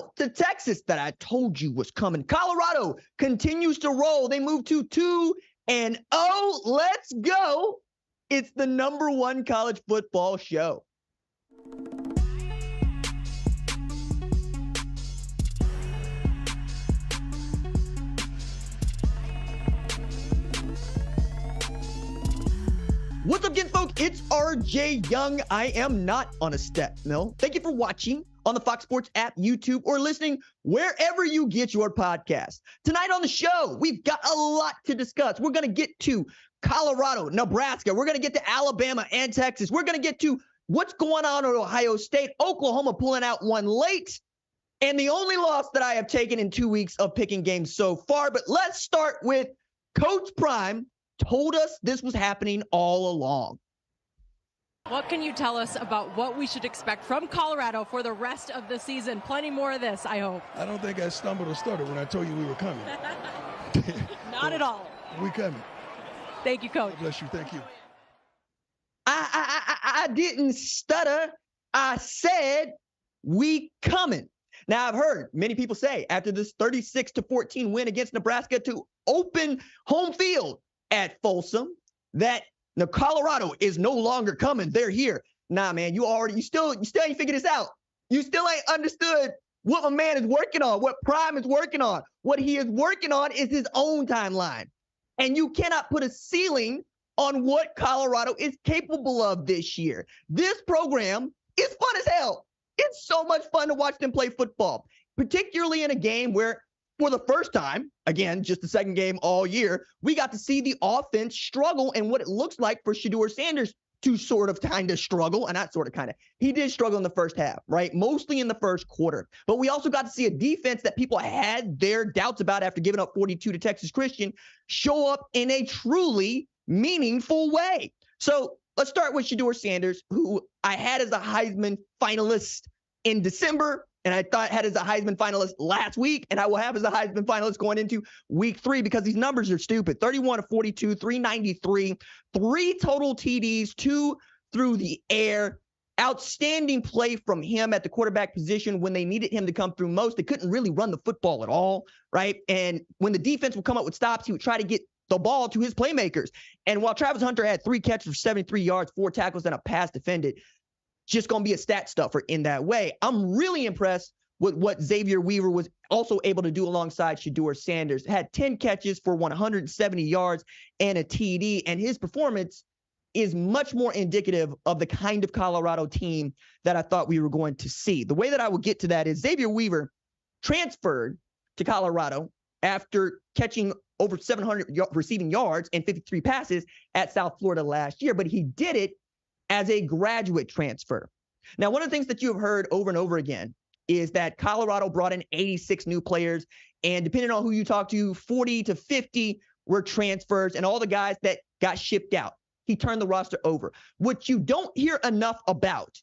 Now, to Texas that I told you was coming. Colorado continues to roll. They move to 2-0. Let's go. It's the #1 college football show. What's up, folks? It's RJ Young. I am not on a step mill. Thank you for watching on the Fox Sports app, YouTube, or listening wherever you get your podcast. Tonight on the show, we've got a lot to discuss. We're going to get to Colorado, Nebraska. We're going to get to Alabama and Texas. We're going to get to what's going on at Ohio State, Oklahoma pulling out one late, and the only loss that I have taken in 2 weeks of picking games so far. But let's start with Coach Prime told us this was happening all along. What can you tell us about what we should expect from Colorado for the rest of the season? Plenty more of this, I hope. I don't think I stumbled or stuttered when I told you we were coming. Not at all. We coming. Thank you, Coach. God bless you. Thank you. I didn't stutter. I said we coming. Now, I've heard many people say after this 36-14 win against Nebraska to open home field at Folsom that Colorado is no longer coming. They're here. Nah, man, you still ain't figured this out. You still ain't understood what my man is working on, what Prime is working on. What he is working on is his own timeline. And you cannot put a ceiling on what Colorado is capable of this year. This program is fun as hell. It's so much fun to watch them play football, particularly in a game where, for the first time, again, just the second game all year, we got to see the offense struggle and what it looks like for Shedeur Sanders to sort of kind of struggle, and not sort of kind of. He did struggle in the first half, right? Mostly in the first quarter. But we also got to see a defense that people had their doubts about after giving up 42 to Texas Christian show up in a truly meaningful way. So let's start with Shedeur Sanders, who I had as a Heisman finalist in December. And I thought had as a Heisman finalist last week, and I will have as a Heisman finalist going into week 3 because these numbers are stupid. 31-42, 393, 3 total TDs, 2 through the air. Outstanding play from him at the quarterback position when they needed him to come through most. They couldn't really run the football at all, right? And when the defense would come up with stops, he would try to get the ball to his playmakers. And while Travis Hunter had 3 catches for 73 yards, 4 tackles, and a pass defended, just going to be a stat stuffer in that way. I'm really impressed with what Xavier Weaver was also able to do alongside Shedeur Sanders. Had 10 catches for 170 yards and a TD, and his performance is much more indicative of the kind of Colorado team that I thought we were going to see. The way that I will get to that is Xavier Weaver transferred to Colorado after catching over 700 receiving yards and 53 passes at South Florida last year, but he did it as a graduate transfer. Now, one of the things that you have heard over and over again is that Colorado brought in 86 new players, and depending on who you talk to, 40 to 50 were transfers, and all the guys that got shipped out, he turned the roster over. What you don't hear enough about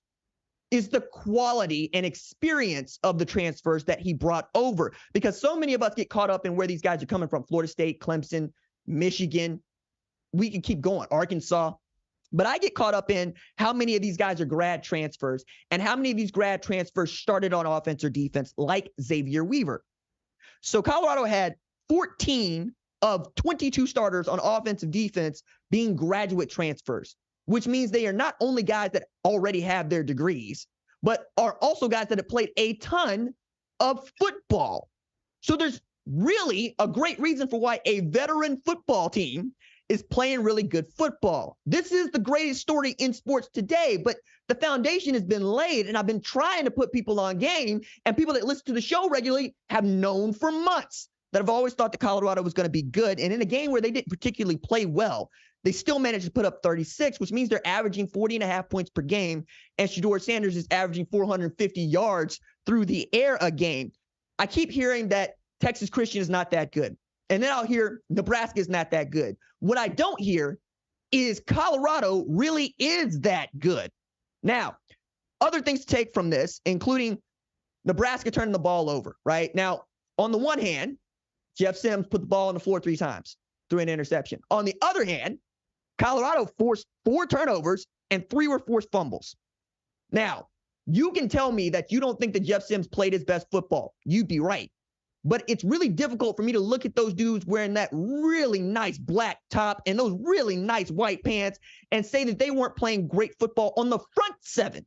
is the quality and experience of the transfers that he brought over, because so many of us get caught up in where these guys are coming from: Florida State, Clemson, Michigan. We can keep going, Arkansas. But I get caught up in how many of these guys are grad transfers and how many of these grad transfers started on offense or defense, like Xavier Weaver. So Colorado had 14 of 22 starters on offensive defense being graduate transfers, which means they are not only guys that already have their degrees, but are also guys that have played a ton of football. So there's really a great reason for why a veteran football team is playing really good football. This is the greatest story in sports today, but the foundation has been laid, and I've been trying to put people on game, and people that listen to the show regularly have known for months that I've always thought that Colorado was going to be good. And in a game where they didn't particularly play well, they still managed to put up 36, which means they're averaging 40.5 points per game, and Shedeur Sanders is averaging 450 yards through the air a game. I keep hearing that Texas Christian is not that good. And then I'll hear Nebraska is not that good. What I don't hear is Colorado really is that good. Now, other things to take from this, including Nebraska turning the ball over, right? Now, on the one hand, Jeff Sims put the ball on the floor 3 times through an interception. On the other hand, Colorado forced 4 turnovers and 3 were forced fumbles. Now, You can tell me that you don't think that Jeff Sims played his best football. You'd be right. But it's really difficult for me to look at those dudes wearing that really nice black top and those really nice white pants and say that they weren't playing great football on the front seven.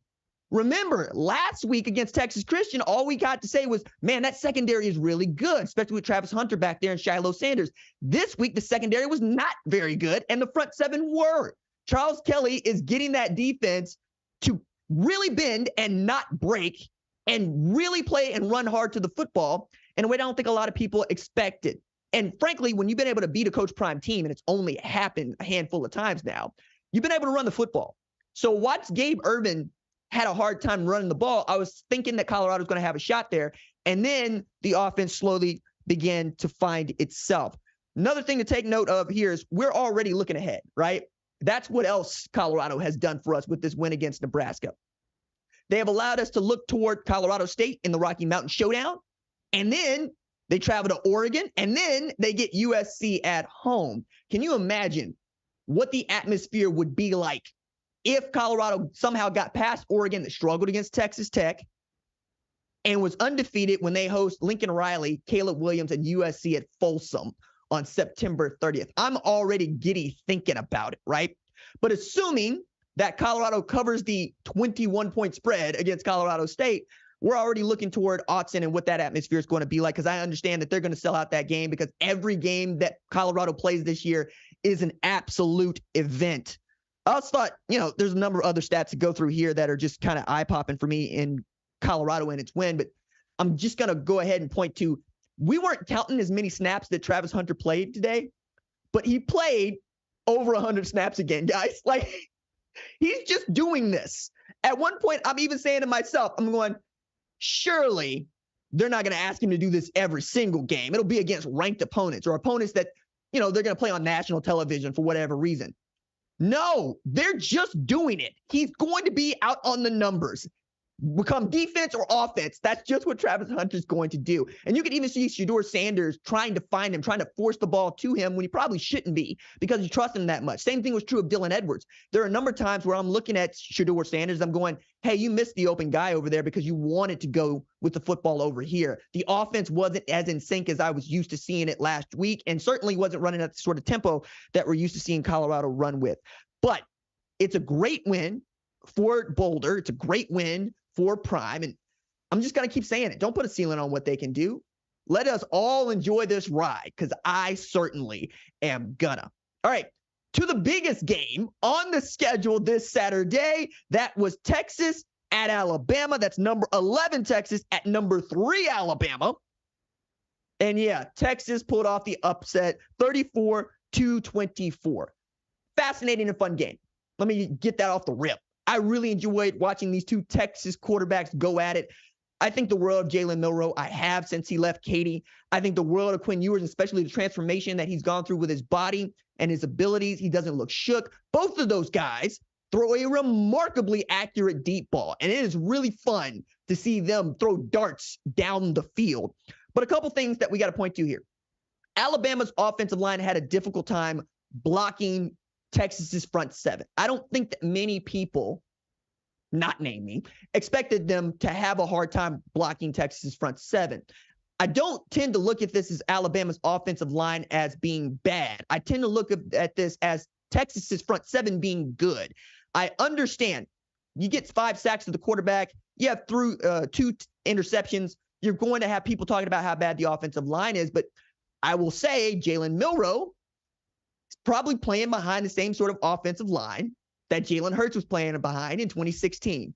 Remember, last week against Texas Christian, all we got to say was, man, that secondary is really good, especially with Travis Hunter back there and Shiloh Sanders. This week, the secondary was not very good, and the front seven were. Charles Kelly is getting that defense to really bend and not break and really play and run hard to the football in a way I don't think a lot of people expected. And frankly, when you've been able to beat a Coach Prime team, and it's only happened a handful of times now, you've been able to run the football. So once Gabe Ervin had a hard time running the ball, I was thinking that Colorado was going to have a shot there. And then the offense slowly began to find itself. Another thing to take note of here is we're already looking ahead, right? That's what else Colorado has done for us with this win against Nebraska. They have allowed us to look toward Colorado State in the Rocky Mountain Showdown. And then they travel to Oregon, and then they get USC at home. Can you imagine what the atmosphere would be like if Colorado somehow got past Oregon that struggled against Texas Tech and was undefeated when they host Lincoln Riley, Caleb Williams, and USC at Folsom on September 30th? I'm already giddy thinking about it, right? But assuming that Colorado covers the 21-point spread against Colorado State, we're already looking toward Autzen and what that atmosphere is going to be like, because I understand that they're going to sell out that game because every game that Colorado plays this year is an absolute event. I also thought, there's a number of other stats to go through here that are just kind of eye-popping for me in Colorado and its win, but I'm just going to go ahead and point to, we weren't counting as many snaps that Travis Hunter played today, but he played over 100 snaps again, guys. Like, he's just doing this. At one point, I'm even saying to myself, I'm going, surely they're not going to ask him to do this every single game. It'll be against ranked opponents or opponents that, they're going to play on national television for whatever reason. No, they're just doing it. He's going to be out on the numbers. Become defense or offense. That's just what Travis Hunter's going to do. And you can even see Shedeur Sanders trying to find him, trying to force the ball to him when he probably shouldn't be because you trust him that much. Same thing was true of Dylan Edwards. There are a number of times where I'm looking at Shedeur Sanders, I'm going, hey, you missed the open guy over there because you wanted to go with the football over here. The offense wasn't as in sync as I was used to seeing it last week, and certainly wasn't running at the sort of tempo that we're used to seeing Colorado run with. But it's a great win for Boulder. It's a great win for Prime. And I'm just going to keep saying it. Don't put a ceiling on what they can do. Let us all enjoy this ride, because I certainly am gonna. All right, to the biggest game on the schedule this Saturday. That was Texas at Alabama. That's number 11 Texas at number 3 Alabama. And yeah, Texas pulled off the upset 34-24. Fascinating and fun game. Let me get that off the rip. I really enjoyed watching these two Texas quarterbacks go at it. I think the world of Jalen Milroe. I have since he left Katy. I think the world of Quinn Ewers, especially the transformation that he's gone through with his body and his abilities. He doesn't look shook. Both of those guys throw a remarkably accurate deep ball, and it is really fun to see them throw darts down the field. But a couple things that we got to point to here. Alabama's offensive line had a difficult time blocking Texas's front seven. I don't think that many people, not name me, expected them to have a hard time blocking Texas's front seven. I don't tend to look at this as Alabama's offensive line as being bad. I tend to look at this as Texas's front seven being good. I understand you get 5 sacks to the quarterback. You have through 2 interceptions. You're going to have people talking about how bad the offensive line is. But I will say Jalen Milroe is probably playing behind the same sort of offensive line that Jalen Hurts was playing behind in 2016.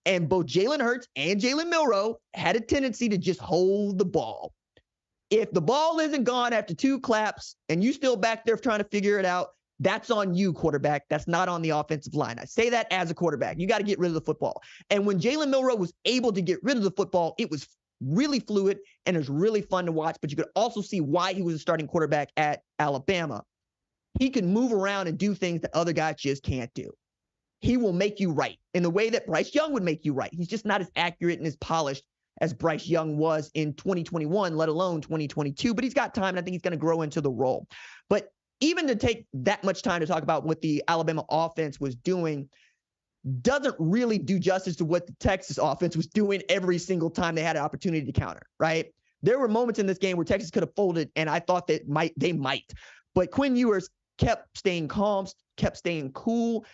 And both Jalen Hurts and Jalen Milroe had a tendency to just hold the ball. If the ball isn't gone after 2 claps and you still back there trying to figure it out, that's on you, quarterback. That's not on the offensive line. I say that as a quarterback. You got to get rid of the football. And when Jalen Milroe was able to get rid of the football, it was really fluid and it was really fun to watch. But you could also see why he was a starting quarterback at Alabama. He can move around and do things that other guys just can't do. He will make you right in the way that Bryce Young would make you right. He's just not as accurate and as polished as Bryce Young was in 2021, let alone 2022. But he's got time, and I think he's going to grow into the role. But even to take that much time to talk about what the Alabama offense was doing, doesn't really do justice to what the Texas offense was doing every single time they had an opportunity to counter, right? There were moments in this game where Texas could have folded, and I thought that they might. But Quinn Ewers kept staying calm, kept staying cool,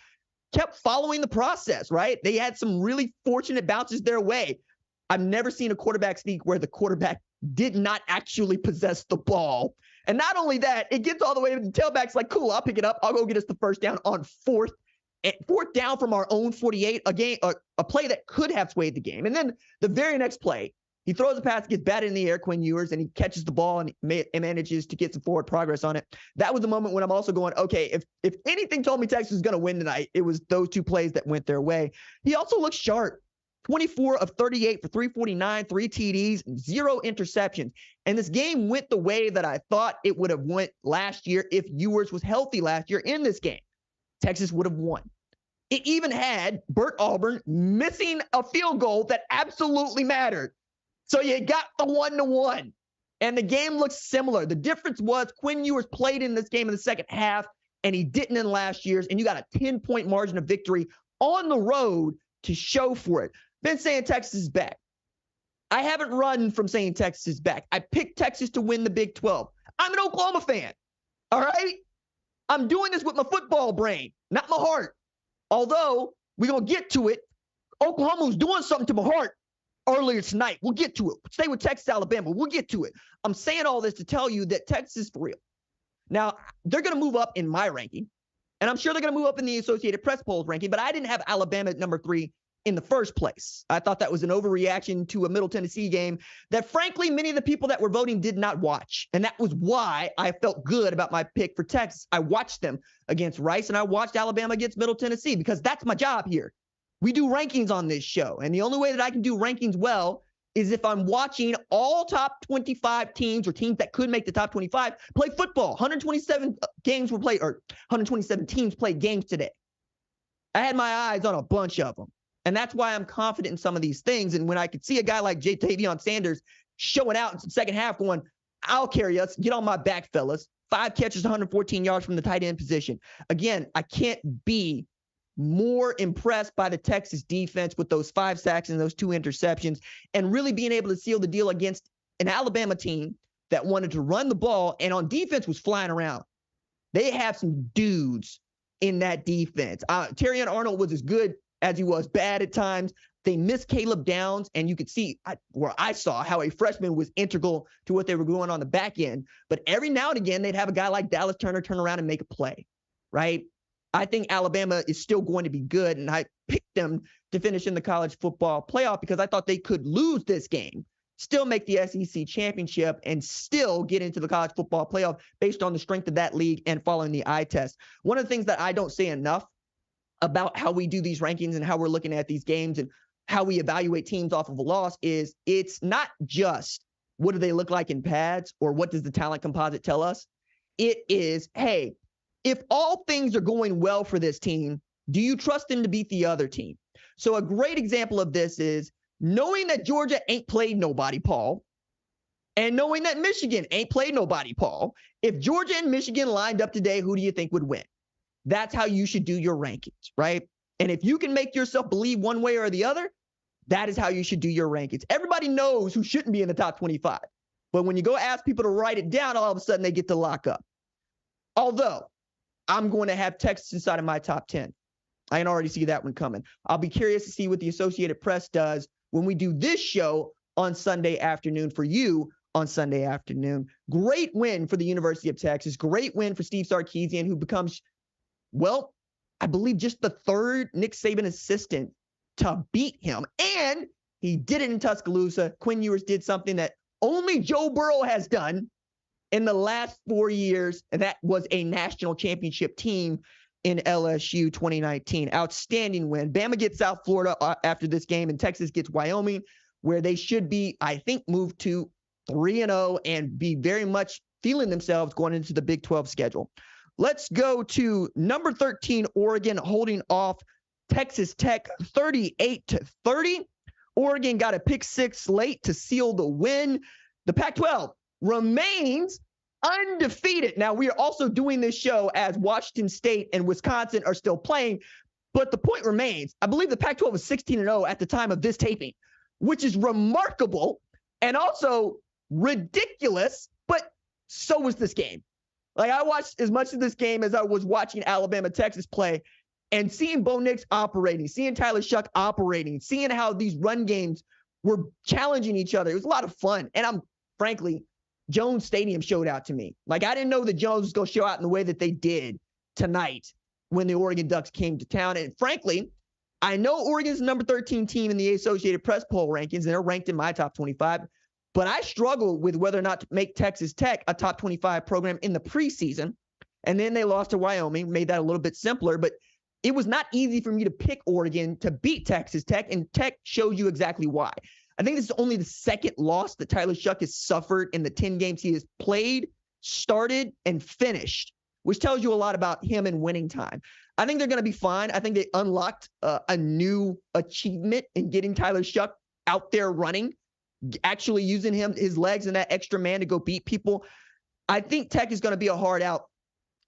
kept following the process, right? They had some really fortunate bounces their way. I've never seen a quarterback sneak where the quarterback did not actually possess the ball. And not only that, it gets all the way to the tailback's like, cool, I'll pick it up. I'll go get us the first down on fourth down from our own 48, a play that could have swayed the game. And then the very next play, he throws a pass, gets batted in the air, Quinn Ewers, and he catches the ball and manages to get some forward progress on it. That was the moment when I'm also going, okay, if anything told me Texas was going to win tonight, it was those two plays that went their way. He also looked sharp. 24 of 38 for 349, 3 TDs, 0 interceptions. And this game went the way that I thought it would have went last year if Ewers was healthy last year in this game. Texas would have won. It even had Bert Auburn missing a field goal that absolutely mattered. So you got the 1-1. And the game looks similar. The difference was Quinn Ewers played in this game in the second half, and he didn't in last year's. And you got a 10-point margin of victory on the road to show for it. Been saying Texas is back. I haven't run from saying Texas is back. I picked Texas to win the Big 12. I'm an Oklahoma fan. All right? I'm doing this with my football brain, not my heart. Although we're going to get to it. Oklahoma was doing something to my heart earlier tonight. We'll get to it. Stay with Texas, Alabama. We'll get to it. I'm saying all this to tell you that Texas is for real. Now, they're going to move up in my ranking, and I'm sure they're going to move up in the Associated Press polls ranking, but I didn't have Alabama at number 3 in the first place. I thought that was an overreaction to a Middle Tennessee game that, frankly, many of the people that were voting did not watch. And that was why I felt good about my pick for Texas. I watched them against Rice, and I watched Alabama against Middle Tennessee because that's my job here. We do rankings on this show, and the only way that I can do rankings well is if I'm watching all top 25 teams or teams that could make the top 25 play football. 127 games were played, or 127 teams played games today. I had my eyes on a bunch of them. And that's why I'm confident in some of these things. And when I could see a guy like Tavion Sanders showing out in the second half going, I'll carry us, get on my back, fellas. 5 catches, 114 yards from the tight end position. Again, I can't be more impressed by the Texas defense with those 5 sacks and those 2 interceptions and really being able to seal the deal against an Alabama team that wanted to run the ball and on defense was flying around. They have some dudes in that defense. Terrion Arnold was as good as he was bad at times. They missed Caleb Downs, and you could see where I saw how a freshman was integral to what they were doing on the back end. But every now and again, they'd have a guy like Dallas Turner turn around and make a play, right? I think Alabama is still going to be good, and I picked them to finish in the college football playoff because I thought they could lose this game, still make the SEC championship, and still get into the college football playoff based on the strength of that league and following the eye test. One of the things that I don't say enough about how we do these rankings and how we're looking at these games and how we evaluate teams off of a loss is it's not just what do they look like in pads or what does the talent composite tell us. It is, hey, if all things are going well for this team, do you trust them to beat the other team? So a great example of this is knowing that Georgia ain't played nobody, Paul, and knowing that Michigan ain't played nobody, Paul. If Georgia and Michigan lined up today, who do you think would win? That's how you should do your rankings, right? And if you can make yourself believe one way or the other, that is how you should do your rankings. Everybody knows who shouldn't be in the top 25. But when you go ask people to write it down, all of a sudden they get to lock up. Although I'm going to have Texas inside of my top 10. I can already see that one coming. I'll be curious to see what the Associated Press does when we do this show on Sunday afternoon for you on Sunday afternoon. Great win for the University of Texas. Great win for Steve Sarkisian, who becomes, well, I believe just the 3rd Nick Saban assistant to beat him. And he did it in Tuscaloosa. Quinn Ewers did something that only Joe Burrow has done in the last 4 years, and that was a national championship team in LSU 2019. Outstanding win. Bama gets South Florida after this game, and Texas gets Wyoming, where they should be, I think, moved to 3-0 and be very much feeling themselves going into the Big 12 schedule. Let's go to number 13, Oregon, holding off Texas Tech 38-30. Oregon got a pick 6 late to seal the win. The Pac-12 remains undefeated. Now, we are also doing this show as Washington State and Wisconsin are still playing, But the point remains, I believe the Pac-12 was 16-0 at the time of this taping, which is remarkable and also ridiculous, but so was this game. Like, I watched as much of this game as I was watching Alabama, Texas play, and seeing Bo Nix operating, seeing Tyler Shuck operating, seeing how these run games were challenging each other. It was a lot of fun. And frankly, Jones Stadium showed out to me. Like, I didn't know that Jones was going to show out in the way that they did tonight when the Oregon Ducks came to town. And frankly, I know Oregon's the number 13 team in the Associated Press poll rankings, and they're ranked in my top 25. But I struggle with whether or not to make Texas Tech a top 25 program in the preseason. And then they lost to Wyoming, made that a little bit simpler. But it was not easy for me to pick Oregon to beat Texas Tech, and Tech shows you exactly why. I think this is only the second loss that Tyler Shuck has suffered in the 10 games he has played, started, and finished, which tells you a lot about him in winning time. I think they're going to be fine. I think they unlocked a new achievement in getting Tyler Shuck out there running, actually using his legs and that extra man to go beat people. I think Tech is going to be a hard out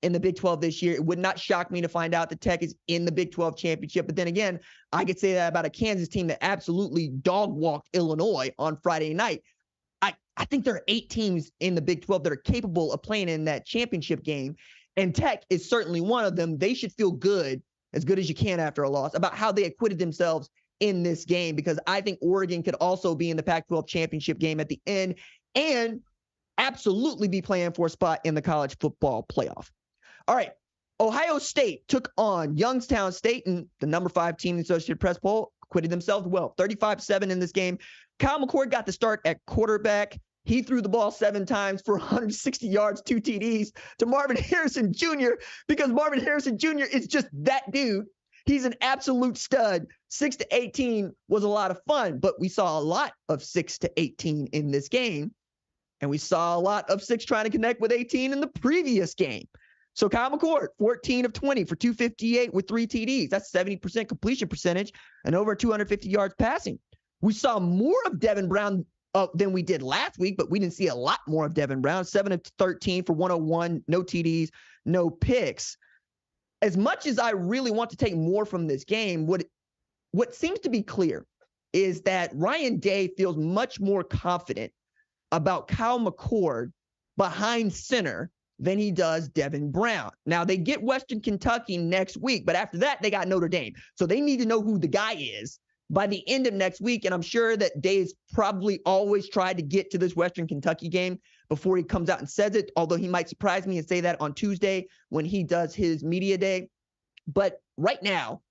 in the Big 12 this year. It would not shock me to find out that Tech is in the Big 12 championship. But then again, I could say that about a Kansas team that absolutely dog-walked Illinois on Friday night. I think there are 8 teams in the Big 12 that are capable of playing in that championship game, and Tech is certainly one of them. They should feel good as you can after a loss, about how they acquitted themselves in this game, because I think Oregon could also be in the Pac-12 championship game at the end and absolutely be playing for a spot in the college football playoff. All right, Ohio State took on Youngstown State, and the number 5 team in the Associated Press poll acquitted themselves well, 35-7 in this game. Kyle McCord got the start at quarterback. He threw the ball 7 times for 160 yards, 2 TDs to Marvin Harrison Jr., because Marvin Harrison Jr. is just that dude. He's an absolute stud. 6-18 was a lot of fun, but we saw a lot of 6-18 in this game, and we saw a lot of 6 trying to connect with 18 in the previous game. So Kyle McCord, 14 of 20 for 258 with 3 TDs. That's 70% completion percentage and over 250 yards passing. We saw more of Devin Brown than we did last week, but we didn't see a lot more of Devin Brown. 7 of 13 for 101, no TDs, no picks. As much as I really want to take more from this game, what seems to be clear is that Ryan Day feels much more confident about Kyle McCord behind center than he does Devin Brown. Now, they get Western Kentucky next week, but after that, they got Notre Dame. So they need to know who the guy is by the end of next week, and I'm sure that Day's probably always tried to get to this Western Kentucky game before he comes out and says it, although he might surprise me and say that on Tuesday when he does his media day. But right now,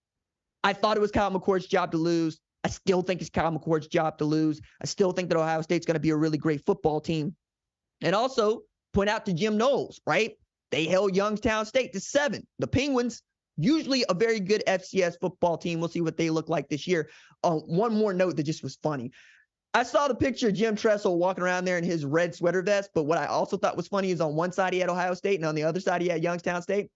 I thought it was Kyle McCord's job to lose. I still think it's Kyle McCord's job to lose. I still think that Ohio State's going to be a really great football team. And also point out to Jim Knowles, right? They held Youngstown State to 7. The Penguins, usually a very good FCS football team. We'll see what they look like this year. One more note that just was funny. I saw the picture of Jim Tressel walking around there in his red sweater vest, but what I also thought was funny is on one side he had Ohio State and on the other side he had Youngstown State.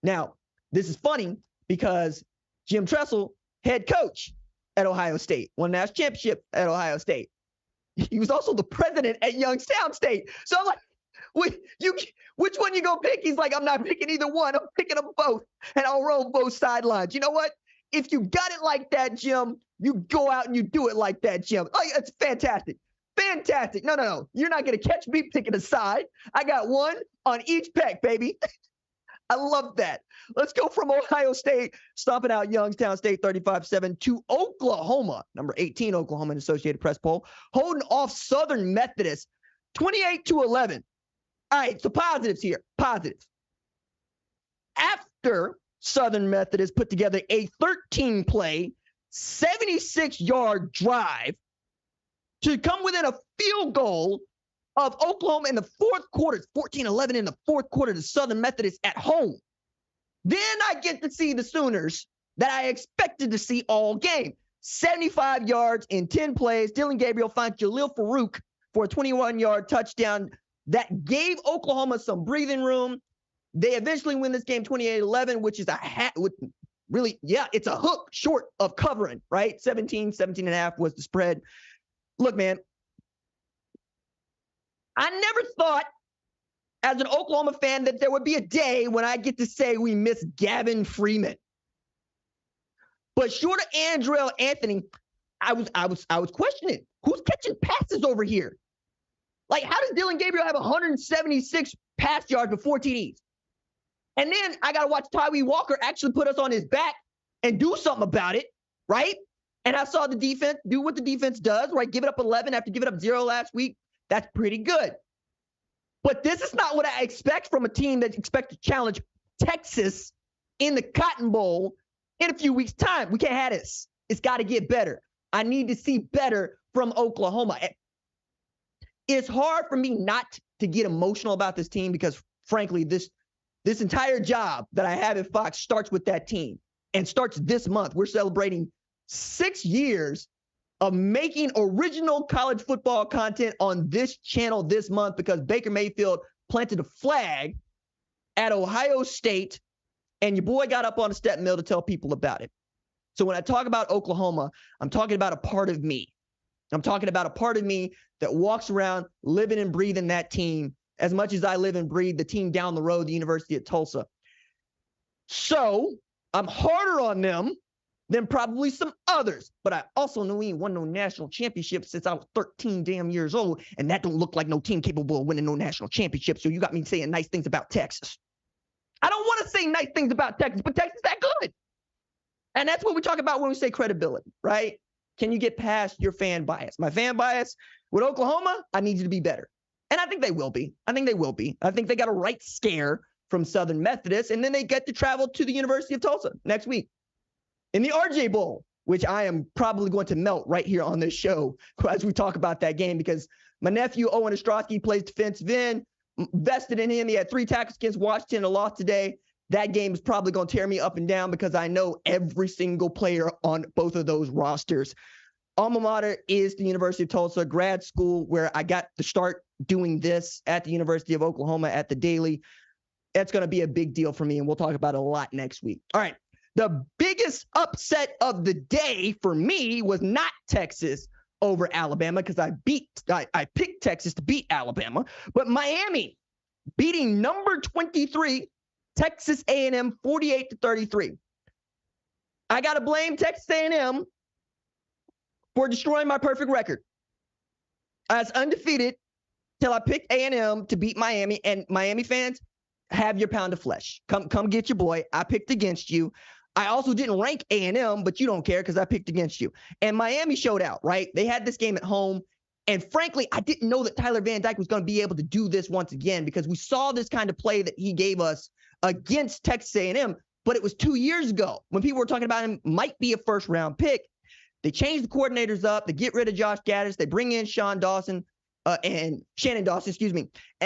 Now, this is funny because Jim Tressel, head coach at Ohio State, won a national championship at Ohio State. He was also the president at Youngstown State. So I'm like, which one you gonna pick? He's like, I'm not picking either one. I'm picking them both, and I'll roll both sidelines. You know what? If you got it like that, Jim, you go out and you do it like that, Jim. Like, it's fantastic. Fantastic. No. You're not going to catch me picking a side. I got one on each peck, baby. I love that. Let's go from Ohio State, stomping out Youngstown State 35-7 to Oklahoma, number 18 Oklahoma in Associated Press poll, holding off Southern Methodist 28-11. All right, so positives here. Positives. After Southern Methodist put together a 13-play, 76-yard drive to come within a field goal of Oklahoma in the fourth quarter. It's 14-11 in the fourth quarter to Southern Methodist at home. Then I get to see the Sooners that I expected to see all game. 75 yards in 10 plays. Dylan Gabriel finds Jalil Farouk for a 21-yard touchdown that gave Oklahoma some breathing room. They eventually win this game 28-11, which is it's a hook short of covering, right? 17.5 was the spread. Look, man, I never thought as an Oklahoma fan that there would be a day when I get to say we miss Gavin Freeman. But short of Andrell Anthony, I was questioning who's catching passes over here. Like, how does Dylan Gabriel have 176 pass yards with 4 TDs? And then I got to watch Tyree Walker actually put us on his back and do something about it, right? And I saw the defense do what the defense does, right? Give it up 11 after giving up 0 last week. That's pretty good. But this is not what I expect from a team that expects to challenge Texas in the Cotton Bowl in a few weeks' time. We can't have this. It's got to get better. I need to see better from Oklahoma. It's hard for me not to get emotional about this team because, frankly, this entire job that I have at Fox starts with that team and starts this month. We're celebrating 6 years of making original college football content on this channel this month because Baker Mayfield planted a flag at Ohio State and your boy got up on a step mill to tell people about it. So when I talk about Oklahoma, I'm talking about a part of me. I'm talking about a part of me that walks around living and breathing that team as much as I live and breathe the team down the road, the University of Tulsa. So I'm harder on them than probably some others. But I also know we ain't won no national championship since I was 13 damn years old, and that don't look like no team capable of winning no national championship. So you got me saying nice things about Texas. I don't want to say nice things about Texas, but Texas is that good. And that's what we talk about when we say credibility, right? Can you get past your fan bias? My fan bias with Oklahoma, I need you to be better. And I think they will be. I think they got a right scare from Southern Methodist, and then they get to travel to the University of Tulsa next week in the RJ Bowl, which I am probably going to melt right here on this show as we talk about that game because my nephew, Owen Ostrowski, plays defensive end, vested in him. He had 3 tackles against Washington and a loss today. That game is probably going to tear me up and down because I know every single player on both of those rosters. Alma mater is the University of Tulsa, grad school where I got to start doing this at the University of Oklahoma at the Daily. That's going to be a big deal for me, and we'll talk about it a lot next week. All right. The biggest upset of the day for me was not Texas over Alabama because I picked Texas to beat Alabama, but Miami beating number 23 Texas A&M 48-33. I got to blame Texas A&M for destroying my perfect record. I was undefeated till I picked A&M to beat Miami, and Miami fans, have your pound of flesh. Come get your boy. I picked against you. I also didn't rank A&M, but you don't care because I picked against you. And Miami showed out, right? They had this game at home. And frankly, I didn't know that Tyler Van Dyke was going to be able to do this once again because we saw this kind of play that he gave us against Texas A&M, but it was 2 years ago when people were talking about him might be a first-round pick. They changed the coordinators up. They get rid of Josh Gaddis. They bring in Shannon Dawson, and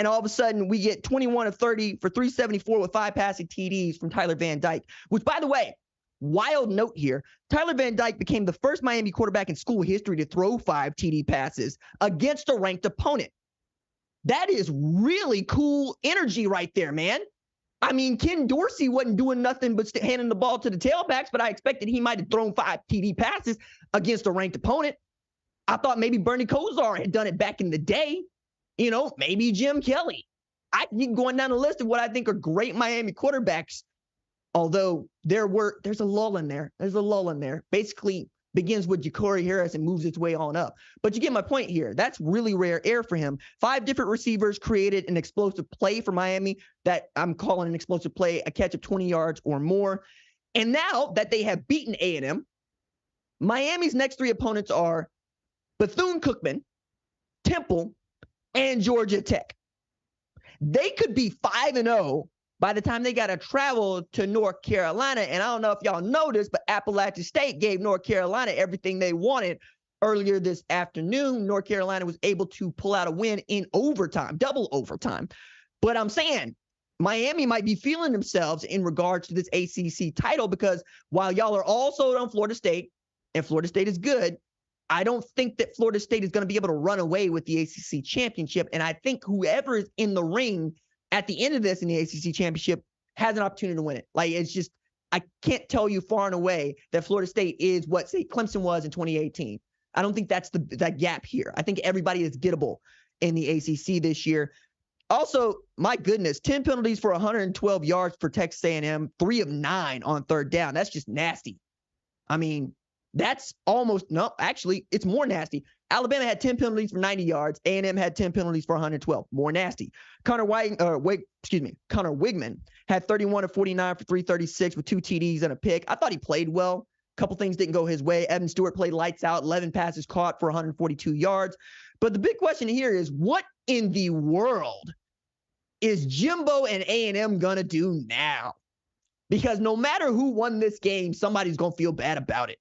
all of a sudden we get 21 of 30 for 374 with 5 passing TDs from Tyler Van Dyke, which, by the way, wild note here, Tyler Van Dyke became the first Miami quarterback in school history to throw 5 TD passes against a ranked opponent. That is really cool energy right there, man. I mean, Ken Dorsey wasn't doing nothing but handing the ball to the tailbacks, but I expected he might have thrown 5 TD passes against a ranked opponent. I thought maybe Bernie Kosar had done it back in the day. You know, maybe Jim Kelly. I keep going down the list of what I think are great Miami quarterbacks, although there's a lull in there. There's a lull in there. Basically begins with Ja'Cory Harris and moves its way on up. But you get my point here. That's really rare air for him. 5 different receivers created an explosive play for Miami that I'm calling an explosive play, a catch of 20 yards or more. And now that they have beaten A&M, Miami's next 3 opponents are Bethune-Cookman, Temple, and Georgia Tech. They could be 5-0 by the time they got to travel to North Carolina. And I don't know if y'all noticed, but Appalachian State gave North Carolina everything they wanted earlier this afternoon. North Carolina was able to pull out a win in overtime, double overtime. But I'm saying Miami might be feeling themselves in regards to this ACC title because while y'all are all sold on Florida State, and Florida State is good, I don't think that Florida State is going to be able to run away with the ACC championship. And I think whoever is in the ring at the end of this in the ACC championship has an opportunity to win it. Like, it's just, I can't tell you far and away that Florida State is what, say, Clemson was in 2018. I don't think that's that gap here. I think everybody is gettable in the ACC this year. Also, my goodness, 10 penalties for 112 yards for Texas A&M, 3 of 9 on third down. That's just nasty. I mean, that's almost, no, actually, it's more nasty. Alabama had 10 penalties for 90 yards. A&M had 10 penalties for 112. More nasty. Connor Wigman had 31 of 49 for 336 with 2 TDs and a pick. I thought he played well. A couple things didn't go his way. Evan Stewart played lights out, 11 passes caught for 142 yards. But the big question here is, what in the world is Jimbo and A&M going to do now? Because no matter who won this game, somebody's going to feel bad about it.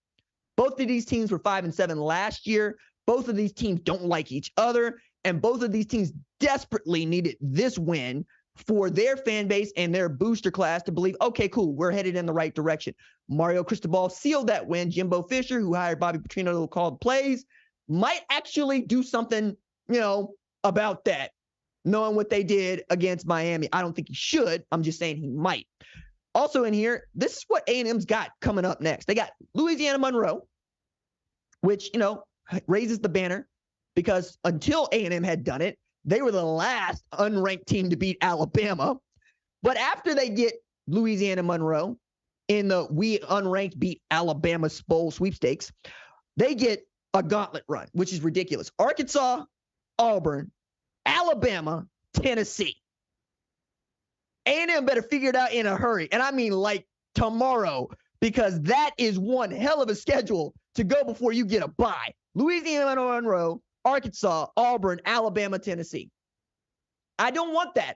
Both of these teams were 5-7 last year. Both of these teams don't like each other, and both of these teams desperately needed this win for their fan base and their booster class to believe, okay, cool, we're headed in the right direction. Mario Cristobal sealed that win. Jimbo Fisher, who hired Bobby Petrino to call plays, might actually do something, about that, knowing what they did against Miami. I don't think he should. I'm just saying he might. Also in here, this is what A&M's got coming up next. They got Louisiana Monroe, which, raises the banner because until A&M had done it, they were the last unranked team to beat Alabama. But after they get Louisiana Monroe in the we unranked beat Alabama Bowl sweepstakes, they get a gauntlet run, which is ridiculous. Arkansas, Auburn, Alabama, Tennessee. A&M better figure it out in a hurry. And I mean like tomorrow, because that is one hell of a schedule to go before you get a bye. Louisiana Monroe, Arkansas, Auburn, Alabama, Tennessee. I don't want that.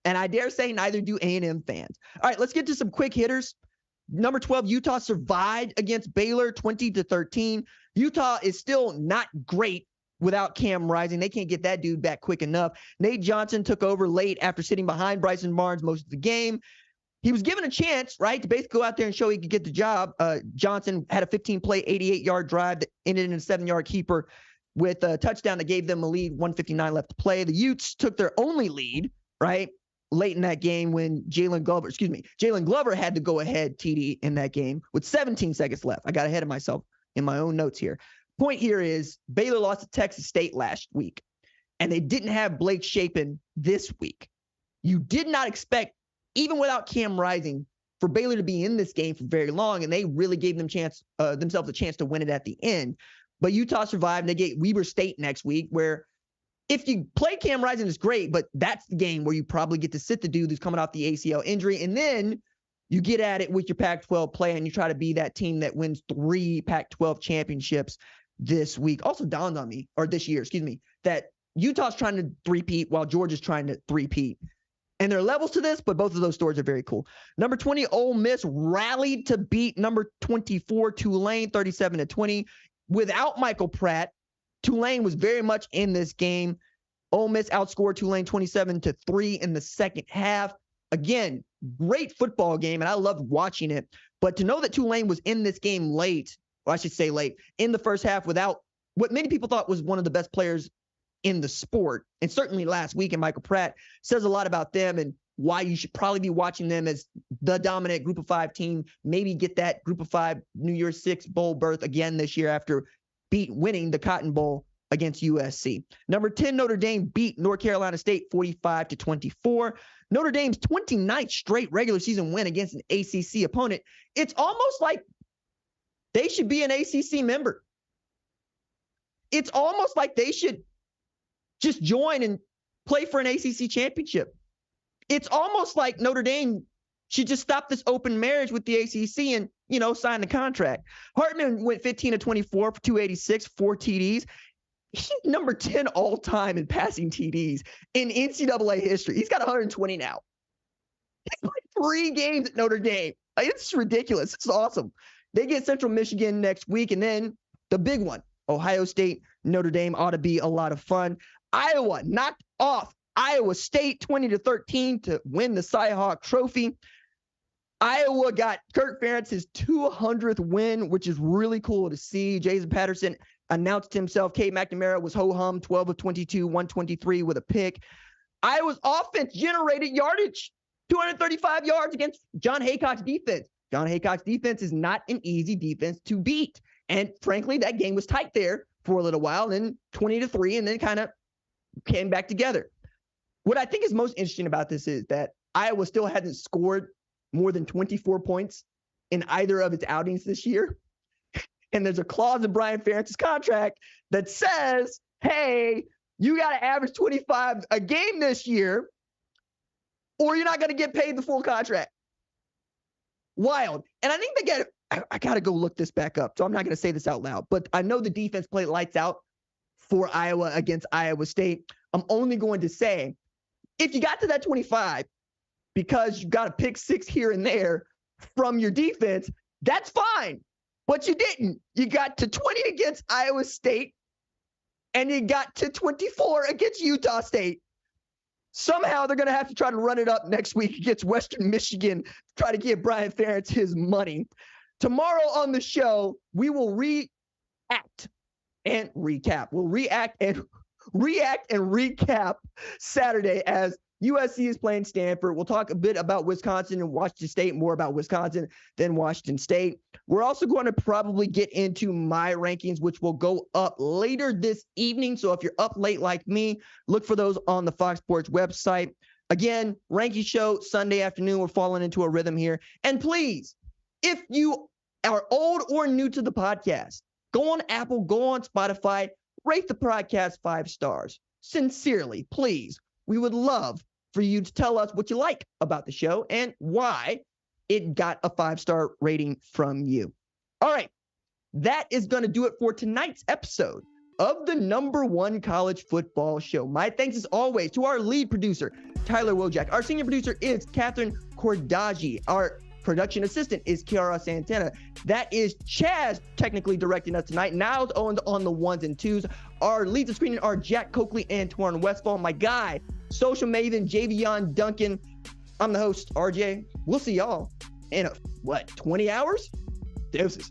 And I dare say neither do A&M fans. All right, let's get to some quick hitters. Number 12, Utah survived against Baylor 20-13. Utah is still not great without Cam Rising. They can't get that dude back quick enough. Nate Johnson took over late after sitting behind Bryson Barnes most of the game. He was given a chance, right, to basically go out there and show he could get the job. Johnson had a 15-play, 88-yard drive that ended in a 7-yard keeper with a touchdown that gave them a lead, 1:59 left to play. The Utes took their only lead, right, late in that game when Jalen Glover had the go-ahead TD in that game with 17 seconds left. I got ahead of myself in my own notes here. Point here is Baylor lost to Texas State last week, and they didn't have Blake Shapen this week. You did not expect, even without Cam Rising, for Baylor to be in this game for very long, and they really gave themselves a chance to win it at the end. But Utah survived, and they get Weber State next week, where if you play Cam Rising, it's great, but that's the game where you probably get to sit the dude who's coming off the ACL injury, and then you get at it with your Pac-12 play, and you try to be that team that wins 3 Pac-12 championships this week. Also dawned on me, or this year, that Utah's trying to three-peat while Georgia's trying to three-peat. And there are levels to this, but both of those stories are very cool. Number 20, Ole Miss rallied to beat number 24, Tulane, 37-20. Without Michael Pratt, Tulane was very much in this game. Ole Miss outscored Tulane 27-3 in the second half. Again, great football game, and I loved watching it. But to know that Tulane was in this game late, or I should say late, in the first half without what many people thought was one of the best players in the sport, and certainly last week in Michael Pratt, says a lot about them and why you should probably be watching them as the dominant Group of 5 team, maybe get that Group of 5 New Year's 6 bowl berth again this year after winning the Cotton Bowl against USC. Number 10, Notre Dame beat North Carolina State 45-24. Notre Dame's 29th straight regular season win against an ACC opponent. It's almost like they should be an ACC member. It's almost like they should just join and play for an ACC championship. It's almost like Notre Dame should just stop this open marriage with the ACC and, sign the contract. Hartman went 15-24 for 286, 4 TDs. He's number 10 all time in passing TDs in NCAA history. He's got 120 now. He's played 3 games at Notre Dame. It's ridiculous. It's awesome. They get Central Michigan next week, and then the big one, Ohio State, Notre Dame, ought to be a lot of fun. Iowa knocked off Iowa State 20-13 to win the Cy-Hawk Trophy. Iowa got Kirk Ferentz his 200th win, which is really cool to see. Jason Patterson announced himself. Cade McNamara was ho-hum, 12 of 22, 123 with a pick. Iowa's offense generated yardage, 235 yards against John Haycock's defense. John Haycock's defense is not an easy defense to beat. And frankly, that game was tight there for a little while, then 20-3, and then kind of came back together. What I think is most interesting about this is that Iowa still hasn't scored more than 24 points in either of its outings this year. And there's a clause in Brian Ferentz's contract that says, hey, you got to average 25 a game this year, or you're not going to get paid the full contract. Wild. And I think they get it. I got to go look this back up, so I'm not going to say this out loud. But I know the defense played lights out for Iowa against Iowa State. I'm only going to say, if you got to that 25 because you got a pick six here and there from your defense, that's fine. But you didn't. You got to 20 against Iowa State, and you got to 24 against Utah State. Somehow they're going to have to try to run it up next week against Western Michigan, try to give Brian Ferentz his money. Tomorrow on the show, we will react and recap. We'll react and recap Saturday as USC is playing Stanford. We'll talk a bit about Wisconsin and Washington State, more about Wisconsin than Washington State. We're also going to probably get into my rankings, which will go up later this evening. So if you're up late like me, look for those on the Fox Sports website. Again, ranking show Sunday afternoon. We're falling into a rhythm here. And please, if you are old or new to the podcast, go on Apple, go on Spotify, rate the podcast 5 stars. Sincerely, please. We would love for you to tell us what you like about the show and why it got a 5-star rating from you. All right, that is going to do it for tonight's episode of the #1 college football show. My thanks as always to our lead producer, Tyler Wojak. Our senior producer is Catherine Cordaji. Our production assistant is Kiara Santana. That is Chaz technically directing us tonight. Niles Owens on the 1s and 2s. Our leads of screening are Jack Coakley and Torrin Westfall. My guy, social maven Javion Duncan. I'm the host, RJ. We'll see y'all in 20 hours? Deuces.